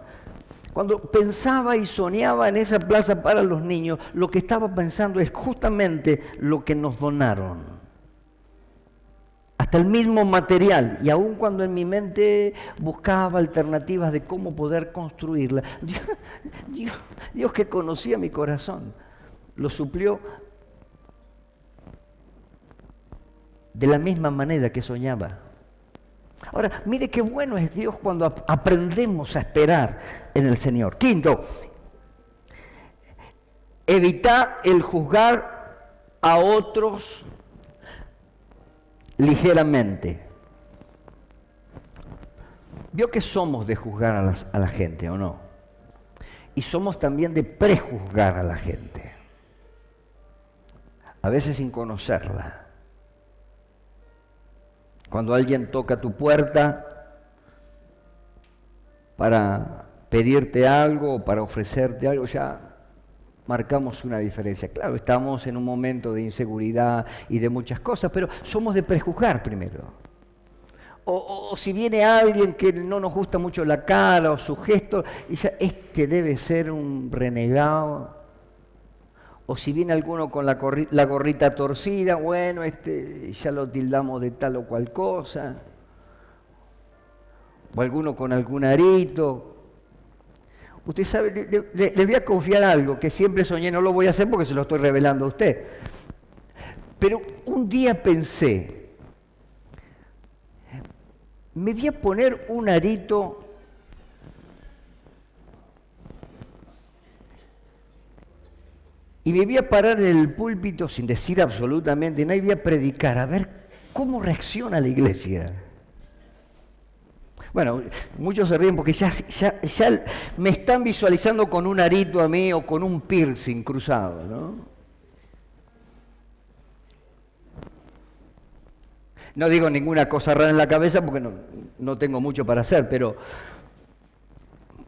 Cuando pensaba y soñaba en esa plaza para los niños, lo que estaba pensando es justamente lo que nos donaron. Hasta el mismo material, y aun cuando en mi mente buscaba alternativas de cómo poder construirla, Dios que conocía mi corazón, lo suplió de la misma manera que soñaba. Ahora, mire qué bueno es Dios cuando aprendemos a esperar en el Señor. Quinto, evita el juzgar a otros ligeramente. ¿Vio que somos de juzgar a la gente o no? Y somos también de prejuzgar a la gente. A veces sin conocerla. Cuando alguien toca tu puerta para pedirte algo o para ofrecerte algo, ya marcamos una diferencia. Claro, estamos en un momento de inseguridad y de muchas cosas, pero somos de prejuzgar primero. O si viene alguien que no nos gusta mucho la cara o su gesto, y ya este debe ser un renegado. O si viene alguno con la gorrita torcida, bueno, ya lo tildamos de tal o cual cosa. O alguno con algún arito. Usted sabe, le voy a confiar algo que siempre soñé, no lo voy a hacer porque se lo estoy revelando a usted. Pero un día pensé, me voy a poner un arito y me voy a parar en el púlpito sin decir absolutamente nada y voy a predicar, a ver cómo reacciona la iglesia. Bueno, muchos se ríen porque ya me están visualizando con un arito a mí o con un piercing cruzado, ¿no? No digo ninguna cosa rara en la cabeza porque no tengo mucho para hacer, pero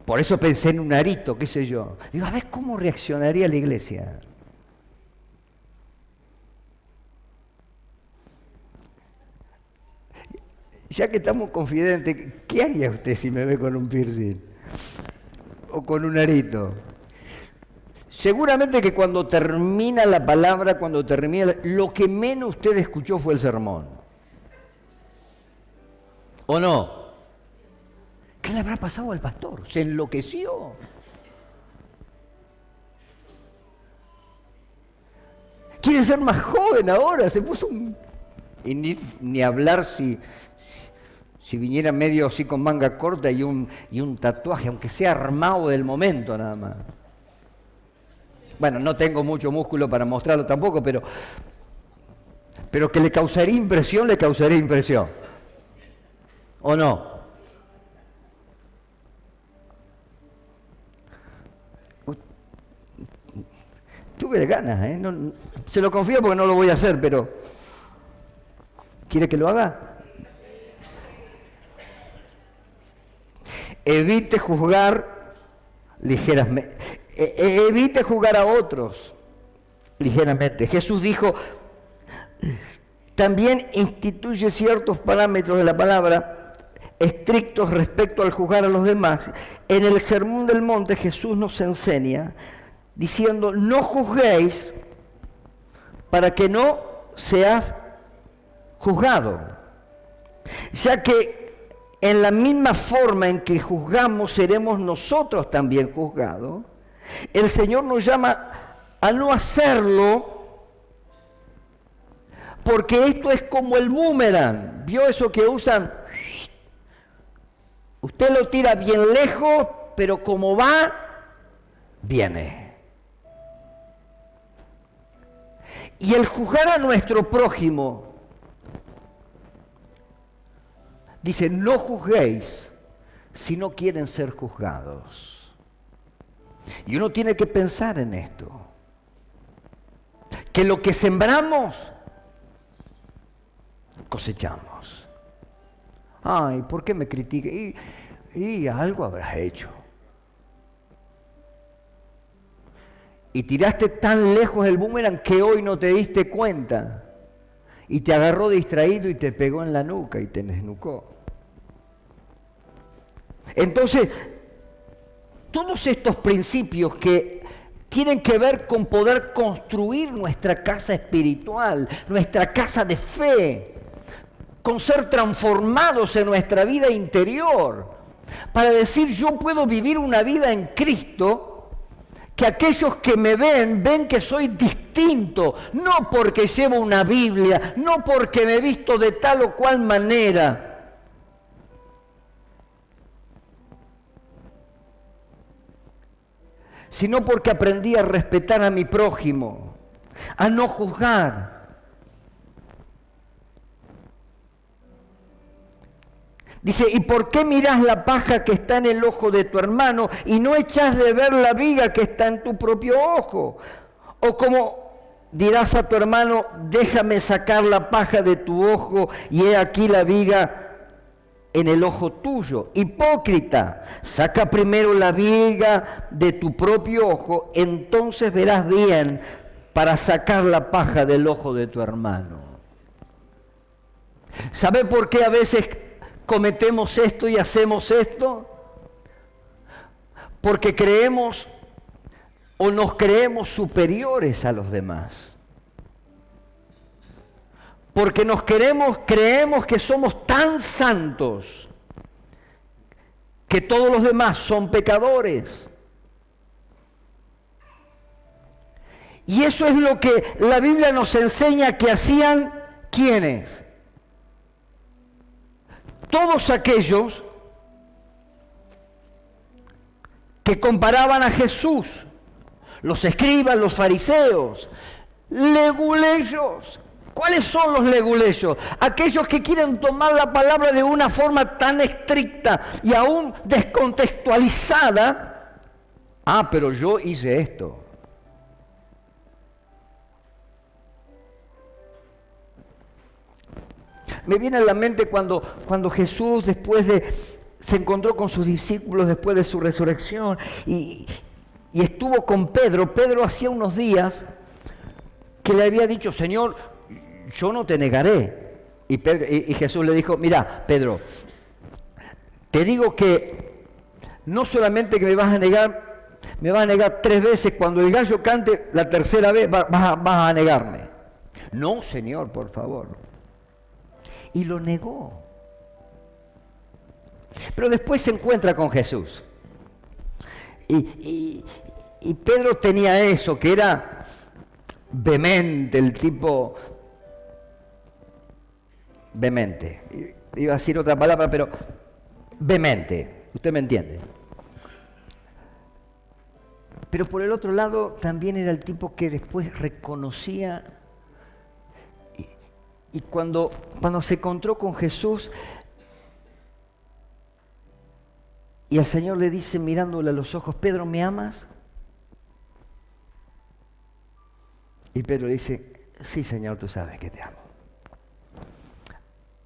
por eso pensé en un arito, qué sé yo. Digo, a ver cómo reaccionaría la iglesia. Ya que estamos confidentes, ¿qué haría usted si me ve con un piercing? O con un arito. Seguramente que cuando termina la palabra, lo que menos usted escuchó fue el sermón. ¿O no? ¿Qué le habrá pasado al pastor? ¿Se enloqueció? ¿Quiere ser más joven ahora? Se puso un... Y ni hablar si viniera medio así con manga corta y un tatuaje, aunque sea armado del momento nada más. Bueno, no tengo mucho músculo para mostrarlo tampoco, pero que le causaría impresión. ¿O no? Tuve ganas, ¿eh? No, se lo confío porque no lo voy a hacer, pero ¿quiere que lo haga? Evite juzgar ligeramente. Evite juzgar a otros ligeramente. Jesús dijo, también instituye ciertos parámetros de la palabra estrictos respecto al juzgar a los demás. En el Sermón del Monte Jesús nos enseña diciendo, no juzguéis para que no seas juzgado, ya que en la misma forma en que juzgamos seremos nosotros también juzgados. El Señor nos llama a no hacerlo, porque esto es como el boomerang. ¿Vio eso que usan? Usted lo tira bien lejos, pero como va, viene. Y el juzgar a nuestro prójimo, dice, no juzguéis si no quieren ser juzgados. Y uno tiene que pensar en esto, que lo que sembramos, cosechamos. Ay, ¿por qué me critica? Y algo habrás hecho. Y tiraste tan lejos el boomerang que hoy no te diste cuenta. Y te agarró distraído y te pegó en la nuca y te desnucó. Entonces, todos estos principios que tienen que ver con poder construir nuestra casa espiritual, nuestra casa de fe, con ser transformados en nuestra vida interior, para decir yo puedo vivir una vida en Cristo, que aquellos que me ven que soy distinto, no porque llevo una Biblia, no porque me he visto de tal o cual manera, sino porque aprendí a respetar a mi prójimo, a no juzgar. Dice, ¿y por qué mirás la paja que está en el ojo de tu hermano y no echás de ver la viga que está en tu propio ojo? O como dirás a tu hermano, déjame sacar la paja de tu ojo y he aquí la viga en el ojo tuyo. Hipócrita, saca primero la viga de tu propio ojo, entonces verás bien para sacar la paja del ojo de tu hermano. ¿Sabe por qué a veces cometemos esto y hacemos esto? Porque creemos o nos creemos superiores a los demás. Porque creemos que somos tan santos que todos los demás son pecadores. Y eso es lo que la Biblia nos enseña que hacían ¿quiénes? Todos aquellos que comparaban a Jesús, los escribas, los fariseos, leguleyos. ¿Cuáles son los leguleyos? Aquellos que quieren tomar la palabra de una forma tan estricta y aún descontextualizada. Ah, pero yo hice esto. Me viene a la mente cuando Jesús se encontró con sus discípulos después de su resurrección y estuvo con Pedro. Pedro hacía unos días que le había dicho, Señor, yo no te negaré. Y Jesús le dijo, mira, Pedro, te digo que no solamente que me vas a negar 3 veces, cuando el gallo cante la tercera vez vas a negarme. No, Señor, por favor. Y lo negó. Pero después se encuentra con Jesús. Y Pedro tenía eso, que era vehemente, el tipo vehemente. Iba a decir otra palabra, pero vehemente. ¿Usted me entiende? Pero por el otro lado, también era el tipo que después reconocía. Y cuando se encontró con Jesús, y el Señor le dice mirándole a los ojos, Pedro, ¿me amas? Y Pedro dice, sí, Señor, tú sabes que te amo.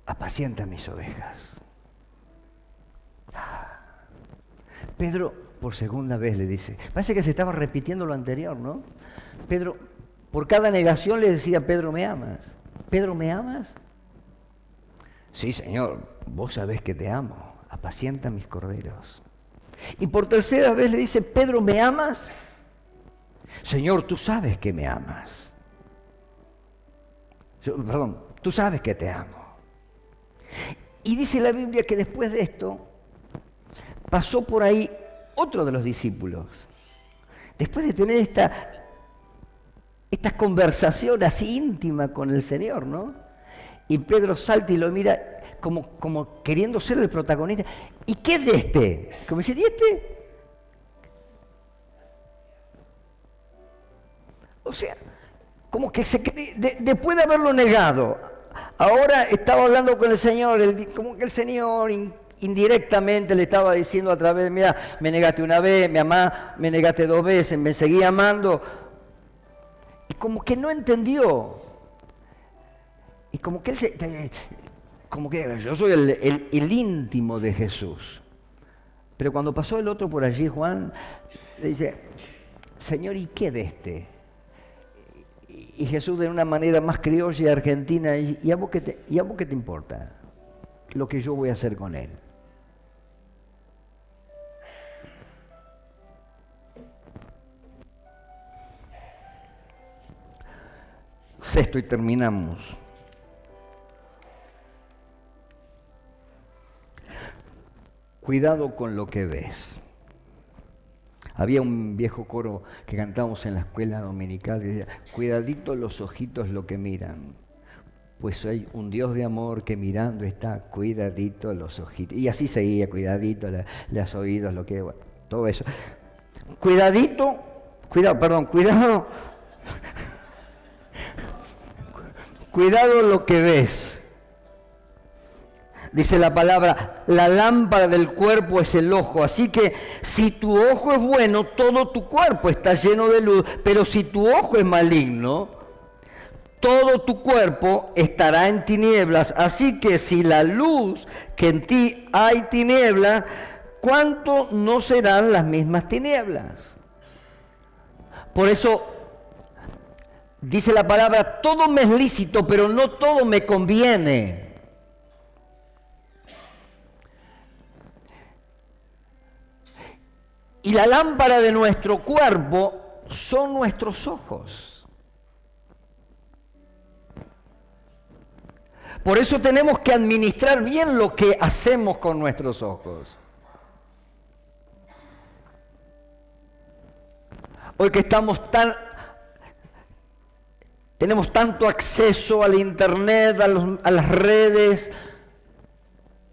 Apacienta mis ovejas. Pedro, por segunda vez le dice, parece que se estaba repitiendo lo anterior, ¿no? Pedro, por cada negación le decía, Pedro, ¿me amas? Pedro, ¿me amas? Sí, Señor, vos sabés que te amo. Apacienta mis corderos. Y por tercera vez le dice, Pedro, ¿me amas? Señor, tú sabes que me amas. Perdón, tú sabes que te amo. Y dice la Biblia que después de esto pasó por ahí otro de los discípulos. Después de tener esta conversación así íntima con el Señor, ¿no? Y Pedro salta y lo mira como queriendo ser el protagonista. ¿Y qué es de este? Como dice, ¿y este? O sea, como que después de haberlo negado, ahora estaba hablando con el Señor, como que el Señor indirectamente le estaba diciendo a través de, mira, me negaste una vez, me amás, me negaste 2 veces, me seguí amando. Y como que no entendió. Y como que yo soy el íntimo de Jesús. Pero cuando pasó el otro por allí, Juan, le dice, Señor, ¿y qué de este? Y Jesús de una manera más criolla y argentina, ¿y a vos qué te importa lo que yo voy a hacer con él? Sexto y terminamos. Cuidado con lo que ves. Había un viejo coro que cantábamos en la escuela dominical que decía, cuidadito los ojitos lo que miran, pues hay un Dios de amor que mirando está, cuidadito los ojitos. Y así seguía, cuidadito los oídos, todo eso. cuidado, cuidado lo que ves. Dice la palabra, la lámpara del cuerpo es el ojo, así que si tu ojo es bueno, todo tu cuerpo está lleno de luz, pero si tu ojo es maligno, todo tu cuerpo estará en tinieblas, así que si la luz que en ti hay tinieblas, ¿cuánto no serán las mismas tinieblas? Por eso dice la palabra, todo me es lícito, pero no todo me conviene. Y la lámpara de nuestro cuerpo son nuestros ojos. Por eso tenemos que administrar bien lo que hacemos con nuestros ojos. Hoy que tenemos tanto acceso al internet, a las redes,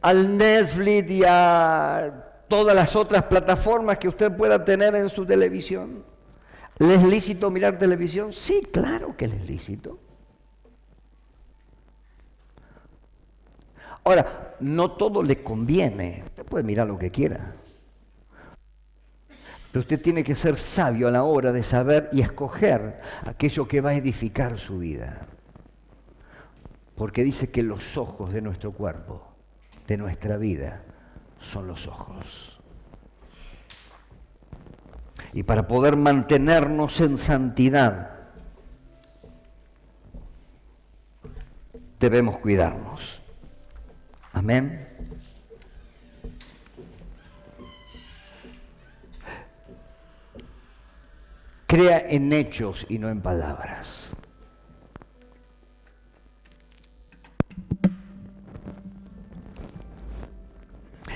al Netflix y a todas las otras plataformas que usted pueda tener en su televisión. ¿Le es lícito mirar televisión? Sí, claro que le es lícito. Ahora, no todo le conviene. Usted puede mirar lo que quiera. Pero usted tiene que ser sabio a la hora de saber y escoger aquello que va a edificar su vida. Porque dice que los ojos de nuestro cuerpo, de nuestra vida, son los ojos. Y para poder mantenernos en santidad, debemos cuidarnos. Amén. Crea en hechos y no en palabras.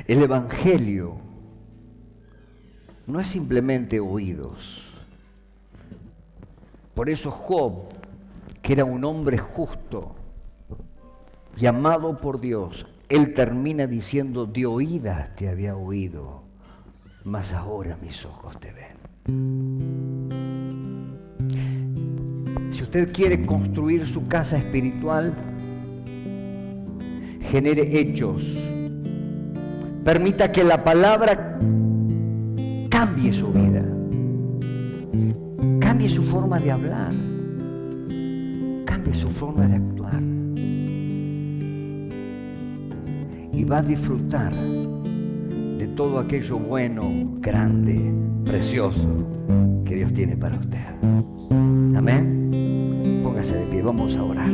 El Evangelio no es simplemente oídos. Por eso Job, que era un hombre justo, llamado por Dios, él termina diciendo, de oídas te había oído, mas ahora mis ojos te ven. Si usted quiere construir su casa espiritual, genere hechos. Permita que la palabra cambie su vida, cambie su forma de hablar, cambie su forma de actuar. Y va a disfrutar de todo aquello bueno, grande, precioso que Dios tiene para usted. Amén. Póngase de pie, vamos a orar.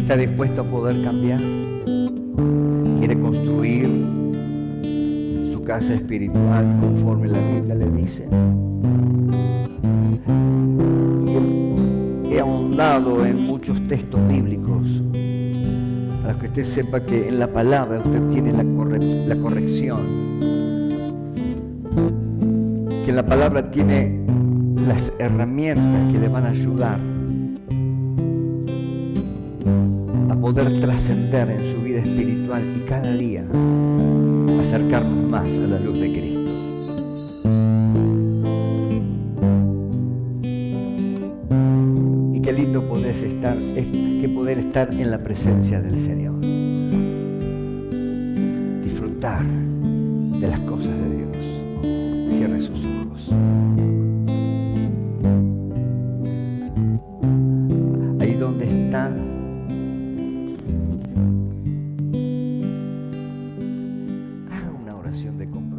¿Está dispuesto a poder cambiar? ¿Quiere construir su casa espiritual conforme la Biblia le dice? Y he ahondado en muchos textos bíblicos para que usted sepa que en la palabra usted tiene la corrección, que en la palabra tiene las herramientas que le van a ayudar poder trascender en su vida espiritual y cada día acercarnos más a la luz de Cristo. Y qué lindo poder estar en la presencia del Señor. Disfrutar de las cosas de Dios. Cierre sus ojos. Ahí donde está, de compromiso.